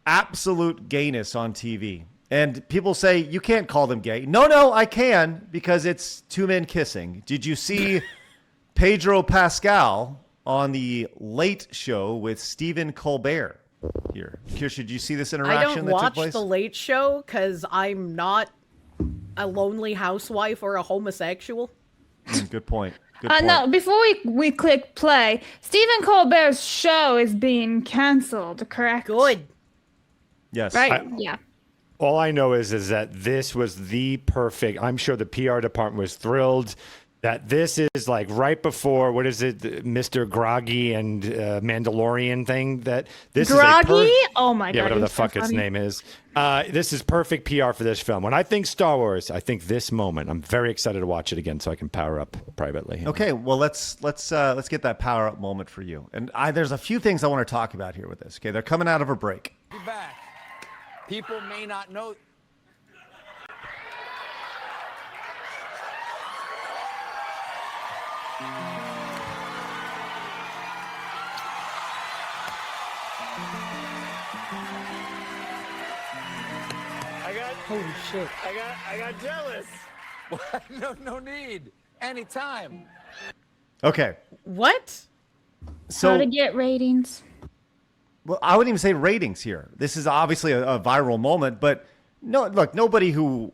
absolute gayness on TV. And people say, you can't call them gay. No, I can, because it's two men kissing. Did you see Pedro Pascal on the Late Show with Stephen Colbert here? Kirsha, did you see this interaction that took place? I don't watch the Late Show because I'm not a lonely housewife or a homosexual. Good point. Good point. No, before we click play, Stephen Colbert's show is being canceled, correct? Good. Yes. Right? Yeah. All I know is that this was the perfect. I'm sure the PR department was thrilled that this is like right before, what is it, Mr. Groggy and Mandalorian thing. That this Groggy? is Oh my god! Yeah, whatever the fuck its name is. This is perfect PR for this film. When I think Star Wars, I think this moment. I'm very excited to watch it again so I can power up privately. Okay, well let's get that power up moment for you. And there's a few things I want to talk about here with this. Okay, they're coming out of a break. Be back. People may not know. Holy shit. I got jealous. No need. Anytime. Okay. What? So How to get ratings? Well, I wouldn't even say ratings here. This is obviously a viral moment, but no, look, nobody who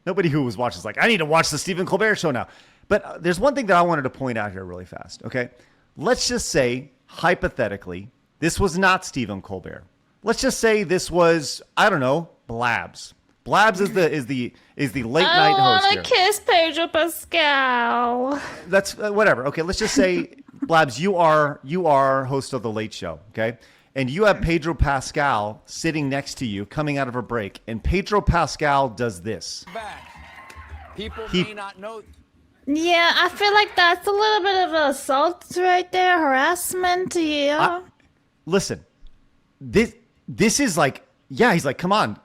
was watching is like, I need to watch the Stephen Colbert show now. But there's one thing that I wanted to point out here really fast. Okay, let's just say hypothetically this was not Stephen Colbert. Let's just say this was, I don't know, Blabs. Blabs is the late night host here. I want to kiss Pedro Pascal. That's whatever. Okay, let's just say Blabs, you are host of the Late Show. Okay. And you have Pedro Pascal sitting next to you coming out of a break. And Pedro Pascal does this. Back. People may not know. Yeah, I feel like that's a little bit of assault right there, harassment. Yeah. Listen, this is like, yeah, he's like, come on,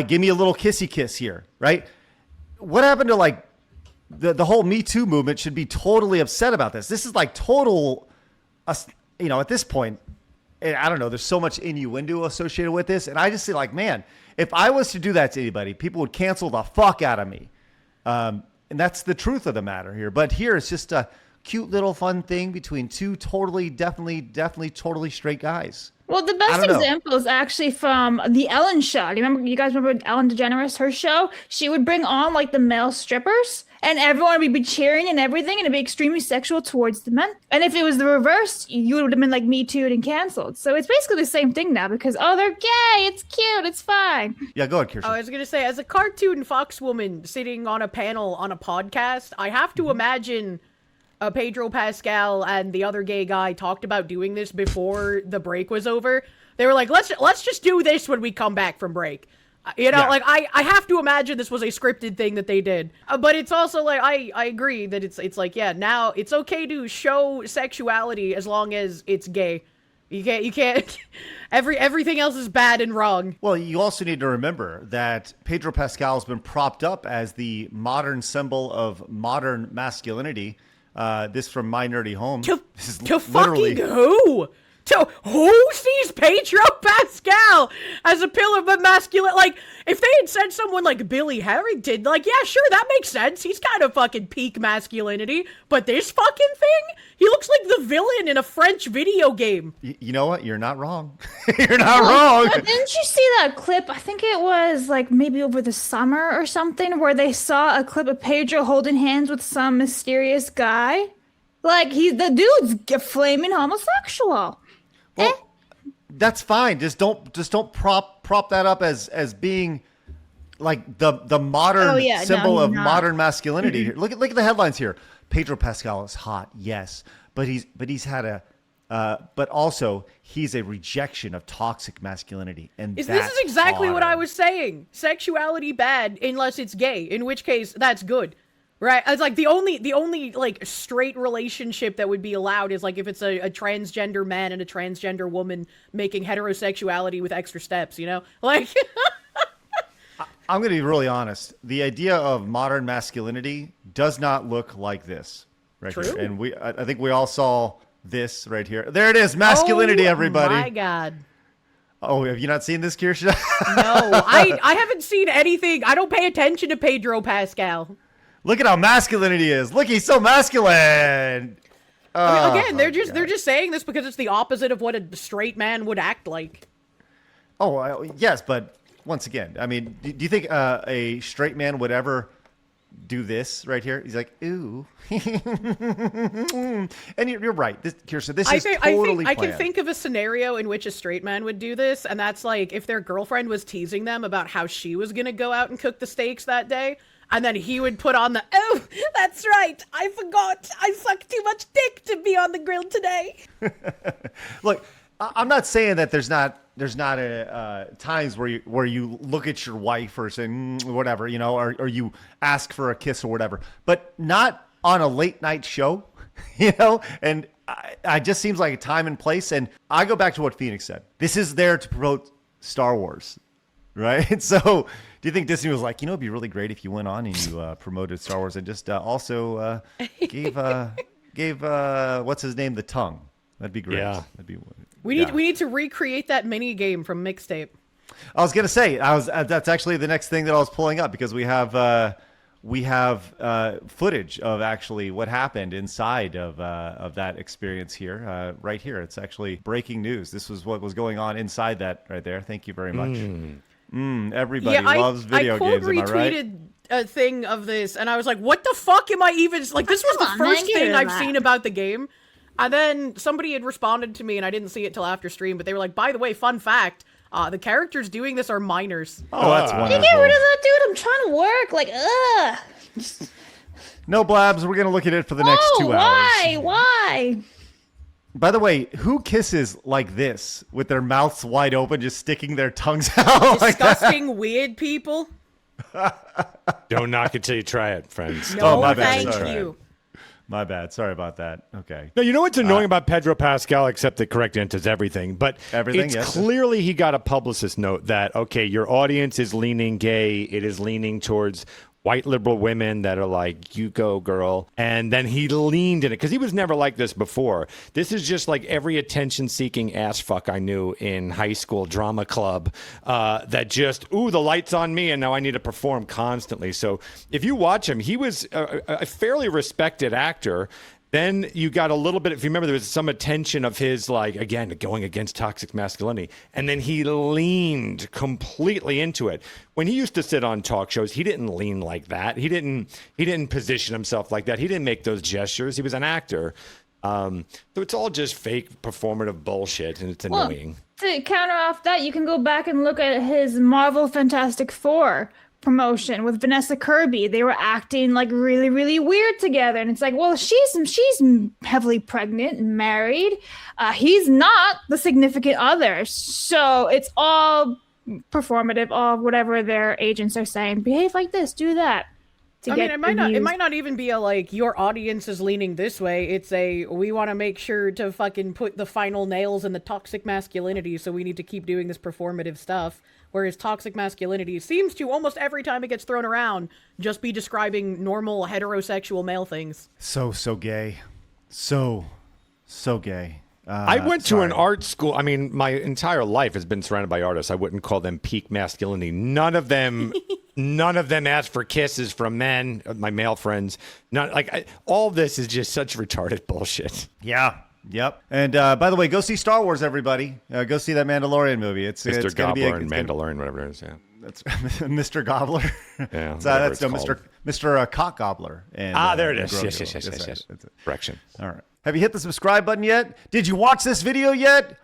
give me a little kissy kiss here, right? What happened to like the whole Me Too movement should be totally upset about this. This is like total, at this point, I don't know, there's so much innuendo associated with this. And I just say like, man, if I was to do that to anybody, people would cancel the fuck out of me. And that's the truth of the matter here. But here it's just a cute little fun thing between two definitely totally straight guys. Well, the best example is actually from the Ellen show. You guys remember Ellen DeGeneres, her show? She would bring on like the male strippers and everyone would be cheering and everything and it'd be extremely sexual towards the men. And if it was the reverse, you would have been like Me Too'd and canceled. So it's basically the same thing now because, oh, they're gay. It's cute. It's fine. Yeah, go ahead, Kirsten. I was going to say, as a cartoon fox woman sitting on a panel on a podcast, I have to imagine Pedro Pascal and the other gay guy talked about doing this before the break was over. They were like, let's just do this when we come back from break. Like I have to imagine this was a scripted thing that they did. But it's also like I agree that it's like, yeah, now it's okay to show sexuality as long as it's gay. You can't everything else is bad and wrong. Well, you also need to remember that Pedro Pascal has been propped up as the modern symbol of modern masculinity. This from My Nerdy Home. To fucking who? To who sees Pedro Pascal as a pillar of masculine? Like, if they had said someone like Billy Harrington, like, yeah, sure, that makes sense. He's kind of fucking peak masculinity. But this fucking thing? He looks like the villain in a French video game. You know what? You're not wrong. You're not wrong. Didn't you see that clip? I think it was like maybe over the summer or something where they saw a clip of Pedro holding hands with some mysterious guy. Like, the dude's flaming homosexual. Well, that's fine. Just don't prop that up as being like the modern symbol of modern masculinity. Here. Look at the headlines here. Pedro Pascal is hot, yes, but he's had but also he's a rejection of toxic masculinity, and this is exactly what I was saying. Sexuality bad unless it's gay, in which case that's good. Right, it's like the only like straight relationship that would be allowed is like if it's a transgender man and a transgender woman making heterosexuality with extra steps, like. I'm going to be really honest. The idea of modern masculinity does not look like this right True. here, and I think we all saw this right here. There it is, masculinity, everybody. Oh my God. Oh, have you not seen this, Kirsha? No, I haven't seen anything. I don't pay attention to Pedro Pascal. Look at how masculine he is. Look, he's so masculine. I mean, again, Oh, they're just saying this because it's the opposite of what a straight man would act like. Oh, yes, but once again, I mean, do you think a straight man would ever do this right here? He's like, ooh. And you're right, Kirsten. This is totally I can planned. think of a scenario in which a straight man would do this, and that's like if their girlfriend was teasing them about how she was gonna go out and cook the steaks that day, and then he would put on the, oh, that's right, I forgot, I sucked too much dick to be on the grill today. Look, I'm not saying that there's not a times where you look at your wife or say whatever, you know, or you ask for a kiss or whatever, but not on a late night show, you know. And I just seems like a time and place. And I go back to what Phoenix said. This is there to promote Star Wars, right? So do you think Disney was like, you know, it'd be really great if you went on and you promoted Star Wars and just also gave what's his name the tongue? That'd be great. Yeah. That'd be. We need to recreate that mini game from Mixtape. I was gonna say that's actually the next thing that I was pulling up because we have footage of actually what happened inside of that experience here, right here. It's actually breaking news. This was what was going on inside that right there. Thank you very much. Everybody loves video games. Am I right? retweeted a thing of this, and I was like, "What the fuck am I even like?" This was the first thing I've seen about the game. And then somebody had responded to me, and I didn't see it till after stream, but they were like, by the way, fun fact, the characters doing this are minors. Oh, that's wonderful. You get rid of that dude. I'm trying to work. Like, ugh. No blabs. We're going to look at it for the next 2 hours. Why? By the way, who kisses like this with their mouths wide open, just sticking their tongues out like that? Disgusting, weird people. Don't knock it till you try it, friends. No, my bad. thank Sorry. you. My bad. Sorry about that. Okay. No, you know what's annoying about Pedro Pascal, except the correct answer is everything. But Everything, it's yes. clearly he got a publicist note that, okay, your audience is leaning gay. It is leaning towards white liberal women that are like, you go, girl. And then he leaned in it because he was never like this before. This is just like every attention-seeking ass fuck I knew in high school drama club that just, ooh, the light's on me and now I need to perform constantly. So if you watch him, he was a fairly respected actor. Then you got a little bit, if you remember, there was some attention of his, like, again, going against toxic masculinity. And then he leaned completely into it. When he used to sit on talk shows, he didn't lean like that. He didn't position himself like that. He didn't make those gestures. He was an actor. So it's all just fake performative bullshit, and it's annoying. To counter off that, you can go back and look at his Marvel Fantastic Four promotion with Vanessa Kirby. They were acting like really, really weird together, and it's like, well, she's heavily pregnant and married. He's not the significant other, so it's all performative. All whatever their agents are saying, behave like this, do that. I mean, it might not even be a like your audience is leaning this way. It's a we want to make sure to fucking put the final nails in the toxic masculinity, so we need to keep doing this performative stuff. Whereas toxic masculinity seems to, almost every time it gets thrown around, just be describing normal heterosexual male things. So gay. So gay. I went to an art school. I mean, my entire life has been surrounded by artists. I wouldn't call them peak masculinity. None of them asked for kisses from men, my male friends. All this is just such retarded bullshit. Yeah. Yep. And by the way, go see Star Wars, everybody. Go see that Mandalorian movie. It's Mr. gonna Gobbler and Mandalorian, whatever it is. Yeah. That's Mr. Gobbler. Yeah. That's Mr. Cock Gobbler. And, there it is. Grogu. Yes. That's it. Correction. All right. Have you hit the subscribe button yet? Did you watch this video yet?